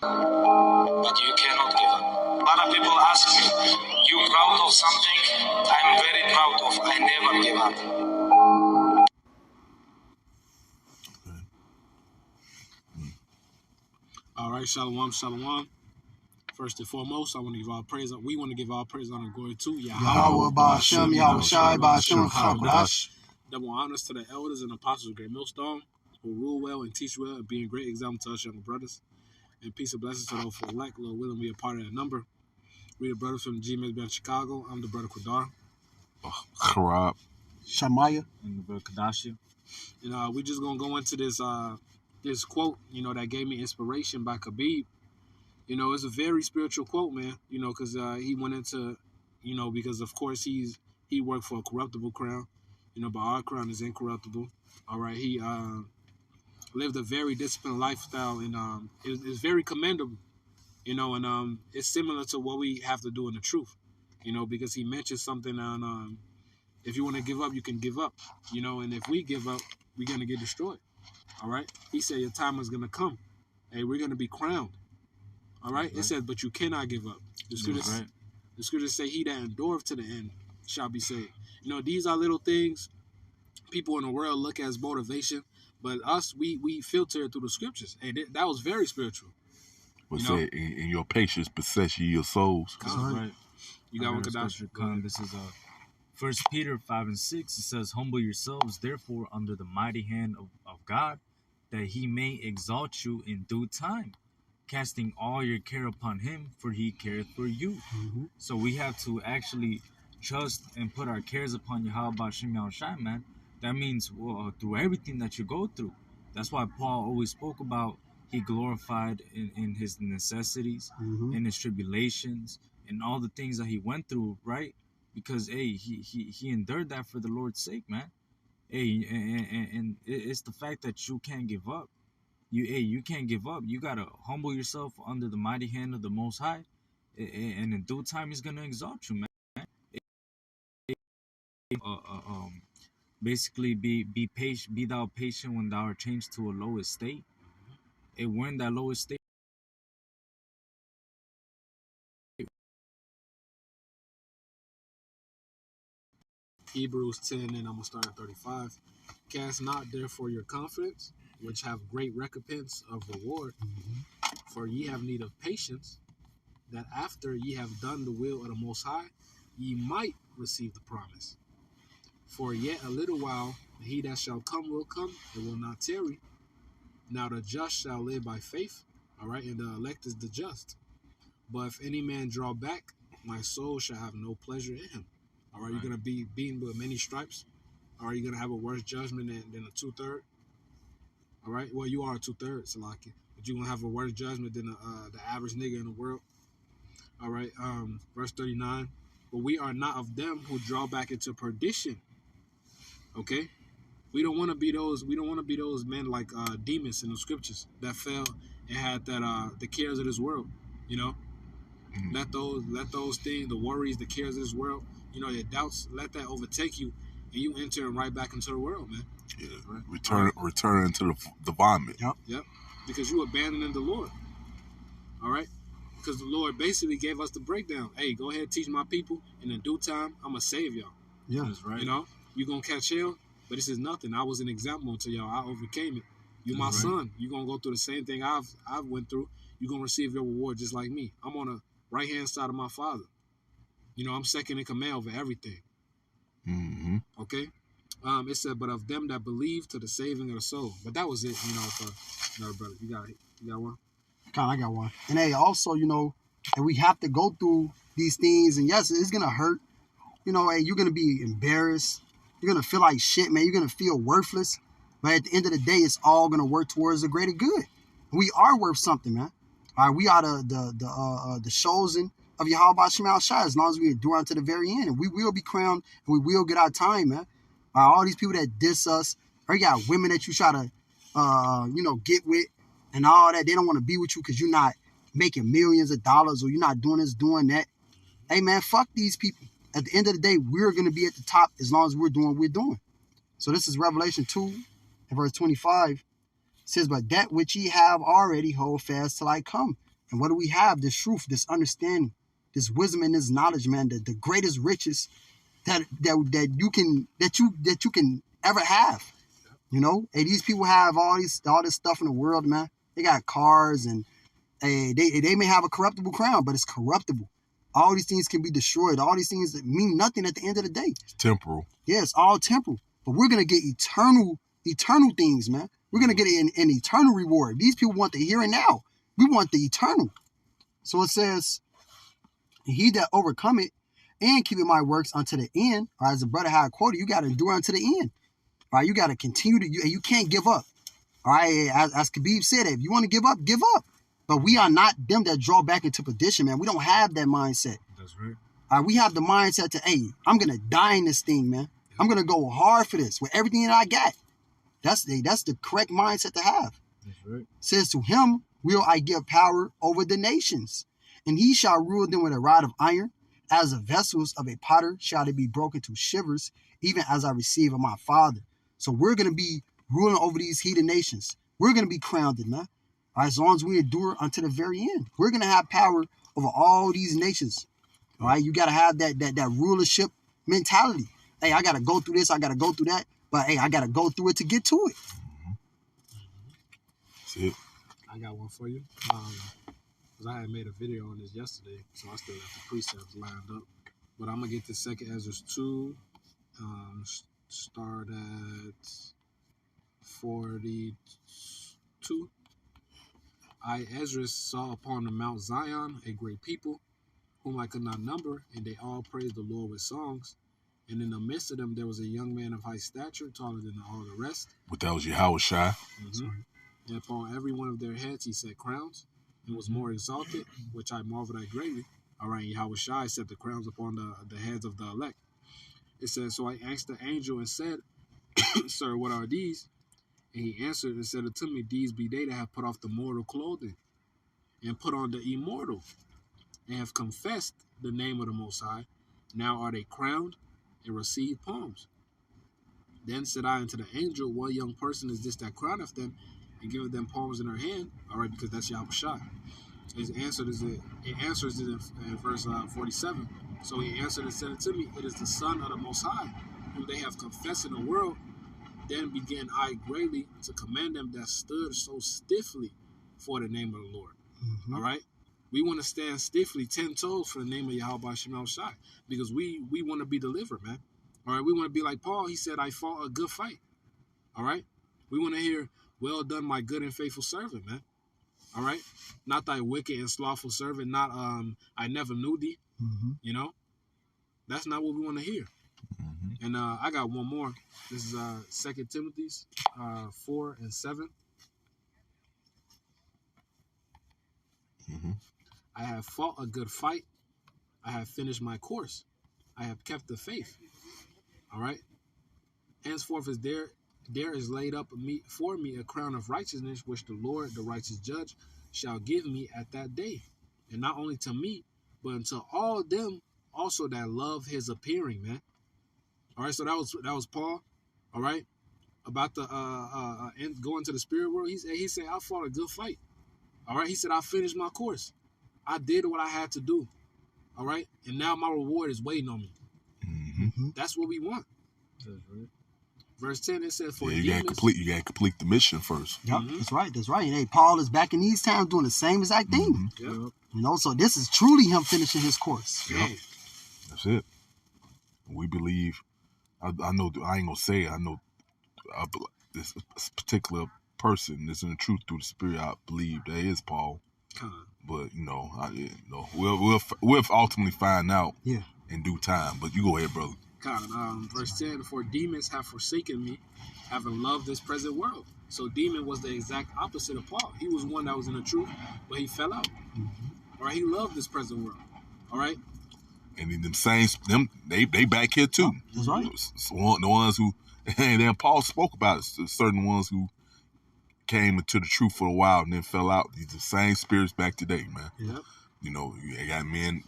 but you cannot give up. A lot of people ask me, you proud of something? I'm very proud of. I never give up. All right, shalom, shalom. First and foremost, I want to give all praise. We want to give all praise, honor, and glory to Yahweh, Ba'ashem, Yahweh Shai, Ba'ashem, Chakdash. Double honors to the elders and apostles of Great Millstone, who rule well and teach well, and being a great example to us younger brothers. And peace and blessings to those who elect, Lord willing, we are part of that number. We the brothers from the G-Mix Band Chicago. I'm the brother Qadar. Kharab. Shamaya. And the brother Kadashia. And we just going to go into this this quote, that gave me inspiration by Khabib. It's a very spiritual quote, man, because he went into, because of course he worked for a corruptible crown, but our crown is incorruptible. All right. He lived a very disciplined lifestyle, and it's very commendable, and it's similar to what we have to do in the truth, because he mentioned something on, if you want to give up, you can give up, and if we give up, we're going to get destroyed. All right. He said your time is going to come. Hey, we're going to be crowned. All right. It says, but you cannot give up. The scriptures say, he that endureth to the end shall be saved. These are little things people in the world look as motivation, but us, we filter it through the scriptures. And that was very spiritual. What's that? In your patience possess ye your souls. That's right. You got one, Kadash? This is 1 Peter 5 and 6. It says, humble yourselves, therefore, under the mighty hand of God, that he may exalt you in due time, casting all your care upon him, for he careth for you. Mm-hmm. So we have to actually trust and put our cares upon Yahweh Ba'ashem Yahweh Shai, man. That means through everything that you go through. That's why Paul always spoke about he glorified in his necessities, in his tribulations, and all the things that he went through, right? Because, hey, he endured that for the Lord's sake, man. Hey, and it's the fact that you can't give up. You can't give up. You gotta humble yourself under the mighty hand of the Most High, and in due time, He's gonna exalt you, man. Basically, be patient. Be thou patient when thou art changed to a low estate. And when that low estate, Hebrews 10, and I'm going to start at 35. Cast not therefore your confidence, which have great recompense of reward, for ye have need of patience, that after ye have done the will of the Most High, ye might receive the promise. For yet a little while, he that shall come will come, and will not tarry. Now the just shall live by faith, all right, and the elect is the just. But if any man draw back, my soul shall have no pleasure in him. All right, you're going to be beaten with many stripes. All right, you're going to have a worse judgment than a 2/3. All right, well, you are a 2/3, Salaki, but you're going to have a worse judgment than the average nigga in the world. All right, verse 39. But we are not of them who draw back into perdition. Okay, we don't want to be those. We don't want to be those men like Demas in the scriptures that fell and had that the cares of this world. Let those things, the worries, the cares of this world, your doubts, let that overtake you, and you enter right back into the world, man. Yeah, right? Return into the vomit. Yep. Because you abandoning the Lord. All right. Because the Lord basically gave us the breakdown. Hey, go ahead, teach my people, and in due time, I'm gonna save y'all. Yeah, that's right. You're gonna catch hell, but this is nothing. I was an example to y'all. I overcame it. You my son. You're gonna go through the same thing I've went through. You're gonna receive your reward just like me. I'm on the right hand side of my Father. I'm second in command over everything. Okay. It said, but of them that believe to the saving of the soul. But that was it. For another brother. You got one. I got one. And hey, also, and we have to go through these things. And yes, it's gonna hurt. Hey, you're gonna be embarrassed. You're gonna feel like shit, man. You're gonna feel worthless. But at the end of the day, it's all gonna work towards the greater good. We are worth something, man. All right, we are the chosen of Yahweh Ba'ashem Yahweh Shai, as long as we endure unto the very end, and we will be crowned, and we will get our time, man. All these people that diss us, or you got women that you try to, get with, and all that, they don't want to be with you because you're not making millions of dollars, or you're not doing this, doing that. Hey, man, fuck these people. At the end of the day, we're going to be at the top as long as we're doing what we're doing. So this is Revelation 2, and verse 25. It says, but that which ye have already hold fast till I come. And what do we have? This truth, this understanding, this wisdom, and this knowledge, man. The greatest riches that you can ever have. You know, hey, these people have all this stuff in the world, man. They got cars and they may have a corruptible crown, but it's corruptible. All these things can be destroyed. All these things that mean nothing at the end of the day. It's temporal. Yeah, it's all temporal. But we're gonna get eternal things, man. We're gonna get an eternal reward. These people want the here and now. We want the eternal. So it says, he that overcome it and keep my works unto the end, or as the brother had quoted, you gotta endure unto the end. All right, you gotta continue to, you can't give up. All right, as Khabib said, if you want to give up, give up. But we are not them that draw back into perdition, man. We don't have that mindset. That's right. All right, we have the mindset to, hey, I'm gonna die in this thing, man. I'm gonna go hard for this with everything that I got. That's the correct mindset to have. That's right. It says, to him will I give power over the nations, and he shall rule them with a rod of iron. As the vessels of a potter shall they be broken to shivers, even as I receive of my Father. So we're gonna be ruling over these heathen nations. We're gonna be crowned, man. All right, as long as we endure unto the very end, we're gonna have power over all these nations. All right, you gotta have that rulership mentality. Hey, I gotta go through this, I gotta go through that, but hey, I gotta go through it to get to it. That's it. I got one for you. Because I had made a video on this yesterday, so I still got the precepts lined up. But I'm going to get this 2 Ezra 2. Start at 42. I, Ezra, saw upon the Mount Zion a great people, whom I could not number, and they all praised the Lord with songs. And in the midst of them there was a young man of high stature, taller than all the rest. But that was Yahweh Shai. And upon every one of their heads he set crowns, and was more exalted, which I marveled at greatly. All right, Yahweh Shai set the crowns upon the heads of the elect. It says, so I asked the angel and said, Sir, what are these? And he answered and said unto me, these be they that have put off the mortal clothing, and put on the immortal, and have confessed the name of the Most High. Now are they crowned and receive palms. Then said I unto the angel, what young person is this that crowneth them and giveth them palms in her hand? All right, because that's Yahweh Shai. It answers it in verse 47. So he answered and said unto me, it is the Son of the Most High, whom they have confessed in the world. Then began I greatly to command them that stood so stiffly for the name of the Lord. All right? We want to stand stiffly 10 toes for the name of Yahweh Shemel Shai, because we want to be delivered, man. All right? We want to be like Paul. He said, I fought a good fight. All right? We want to hear, well done, my good and faithful servant, man. All right? Not thy wicked and slothful servant, not I never knew thee. You know? That's not what we want to hear. And I got one more. This is 2 Timothy 4 and 7. I have fought a good fight. I have finished my course. I have kept the faith. All right? Henceforth is there is laid up for me a crown of righteousness, which the Lord, the righteous judge, shall give me at that day. And not only to me, but unto all them also that love his appearing, man. All right, so that was Paul. All right, about the going to the spirit world. He said I fought a good fight. All right, he said I finished my course. I did what I had to do. All right, and now my reward is waiting on me. That's what we want. That's right. Verse 10, it says, "For you gotta complete the mission first." Yep, that's right. And hey, Paul is back in these times doing the same exact thing. Yep. You know, so this is truly him finishing his course. Yep. That's it. We believe. I know. I ain't gonna say it. I know. This particular person is in the truth through the Spirit. I believe that is Paul. But we'll ultimately find out. Yeah. In due time. But you go ahead, brother. Verse 10, for demons have forsaken me, having loved this present world. So demon was the exact opposite of Paul. He was one that was in the truth, but he fell out. All right, he loved this present world. All right. And then they back here too. That's right. The ones who, and then Paul spoke about it, certain ones who came into the truth for a while and then fell out. These are the same spirits back today, man. Yep. You know, you got men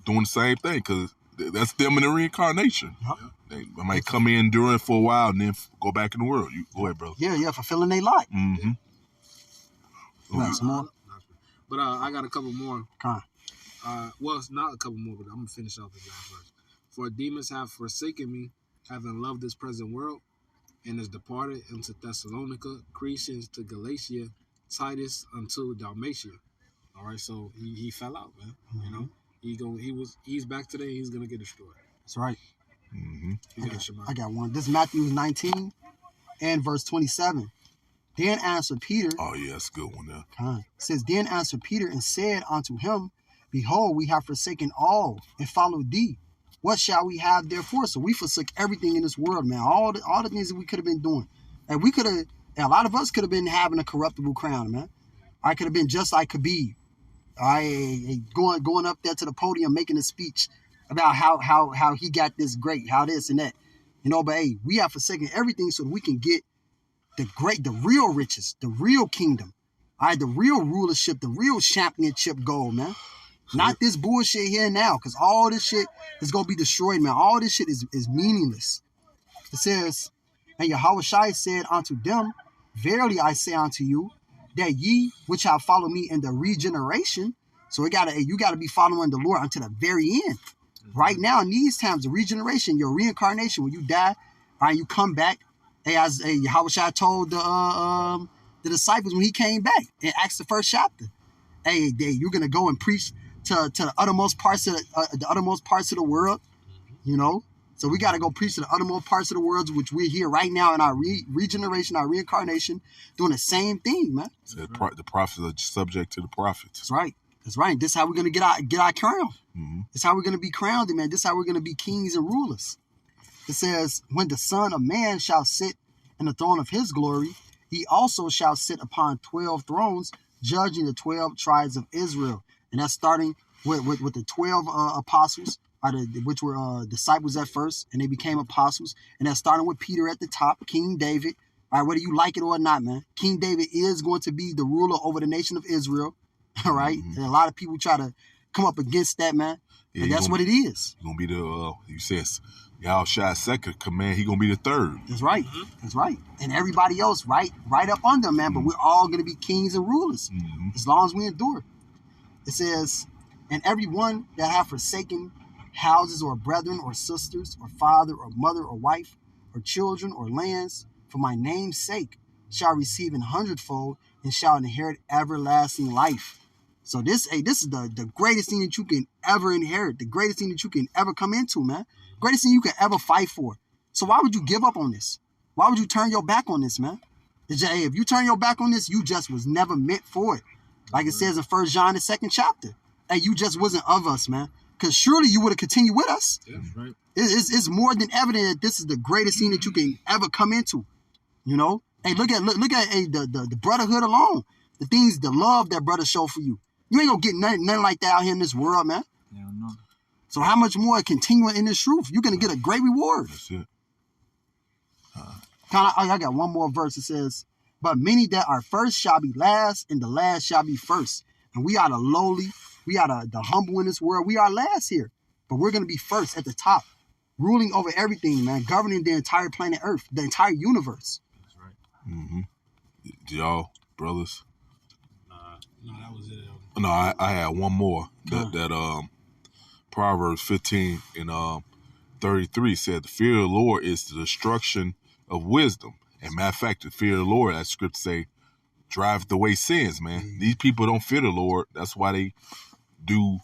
doing the same thing, because that's them in the reincarnation. Yep. They might come in during for a while and then go back in the world. You go ahead, brother. Yeah, fulfilling their lot. Mm-hmm. Some more. But I got a couple more. Con. Well, it's not a couple more, but I'm gonna finish out the last verse. For demons have forsaken me, having loved this present world, and is departed into Thessalonica, Crescens to Galatia, Titus unto Dalmatia. All right, so he fell out, man. You know, he's back today. He's gonna get destroyed. That's right. Mm-hmm. I got one. This is Matthew 19 and verse 27. Then answered Peter. Oh yeah, that's a good one there. It says, then answered Peter and said unto him, behold, we have forsaken all and followed thee. What shall we have therefore? So we forsook everything in this world, man. All the things that we could have been doing. And we could have, a lot of us could have been having a corruptible crown, man. I could have been just like Khabib. Going up there to the podium making a speech about how he got this great, how this and that. You know, but hey, we have forsaken everything so that we can get the real riches, the real kingdom. All right, the real rulership, the real championship goal, man. Not this bullshit here and now, because all this shit is going to be destroyed, man. All this shit is meaningless. It says, and Yahushua said unto them, verily I say unto you, that ye which have followed me in the regeneration, so you gotta be following the Lord until the very end. Right now, in these times, the regeneration, your reincarnation, when you die, all right, you come back. As Yahushua told the disciples when he came back in Acts the 1st chapter, hey, you're gonna go and preach to the uttermost parts of the world, you know. So we gotta go preach to the uttermost parts of the world, which we're here right now in our regeneration, our reincarnation, doing the same thing, man. So the prophets are subject to the prophets. That's right. That's right. This is how we're gonna get our crown. Mm-hmm. This is how we're gonna be crowned, man. This is how we're gonna be kings and rulers. It says, when the Son of Man shall sit in the throne of his glory, he also shall sit upon 12 thrones, judging the 12 tribes of Israel. And that's starting with the 12 apostles, which were disciples at first, and they became apostles. And that's starting with Peter at the top, King David. All right, whether you like it or not, man, King David is going to be the ruler over the nation of Israel. All right, and a lot of people try to come up against that, man. Yeah, and that's what it is. He's gonna be the you said Yahushua's second command. He's gonna be the third. That's right. That's right. And everybody else right up under him, man. But we're all gonna be kings and rulers as long as we endure. It says, and everyone that have forsaken houses or brethren or sisters or father or mother or wife or children or lands for my name's sake shall receive 100-fold and shall inherit everlasting life. So this is the greatest thing that you can ever inherit, the greatest thing that you can ever come into, man. Greatest thing you can ever fight for. So why would you give up on this? Why would you turn your back on this, man? If you turn your back on this, you just was never meant for it. Like it says in 1 John, the 2nd chapter. Hey, you just wasn't of us, man. Because surely you would have continued with us. Yeah, that's right. It's more than evident that this is the greatest thing that you can ever come into. You know? Hey, look at the brotherhood alone. The things, the love that brothers show for you. You ain't gonna get nothing like that out here in this world, man. Yeah, no. So how much more continuing in this truth? You're gonna get a great reward. That's it. I got one more verse. It says, but many that are first shall be last, and the last shall be first. And we are the lowly, we are the humble in this world. We are last here, but we're gonna be first at the top, ruling over everything, man, governing the entire planet Earth, the entire universe. That's right. Mm-hmm. Y'all, brothers. No, that was it. No, I had one more. That Proverbs 15 and 33 said, the fear of the Lord is the destruction of wisdom. And matter of fact, the fear of the Lord, that scripture say, drive away sins, man. These people don't fear the Lord. That's why they do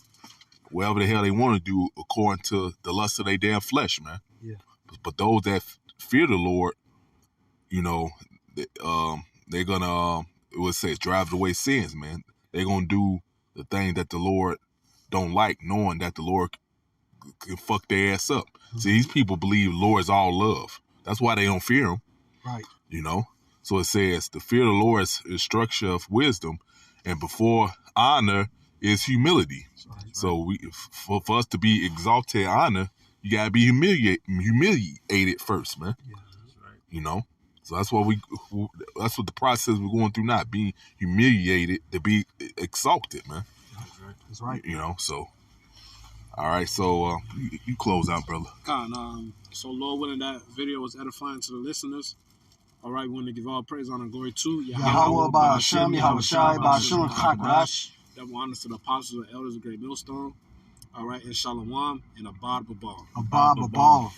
whatever the hell they want to do according to the lust of their damn flesh, man. Yeah. But those that fear the Lord, you know, they're gonna, it would say, drive away sins, man. They're gonna do the thing that the Lord don't like, knowing that the Lord can fuck their ass up. See, these people believe the Lord is all love. That's why they don't fear him. Right. You know? So it says, the fear of the Lord is structure of wisdom, and before honor is humility. Right. So for us to be exalted in honor, you gotta be humiliated first, man. Yeah, that's right. You know? So that's what that's what the process we're going through now, being humiliated to be exalted, man. That's right. That's right. You know, so all right, so you close out, brother. So Lord willing, that video was edifying to the listeners. All right, we want to give all praise, honor, and glory to Yahweh Ba'Hashem, Yahushai Ba'Hashem, Chakarash. That Double honors to the apostles and elders of Great Millstone. All right, and Shalom and Abad Babal. Abba Babal.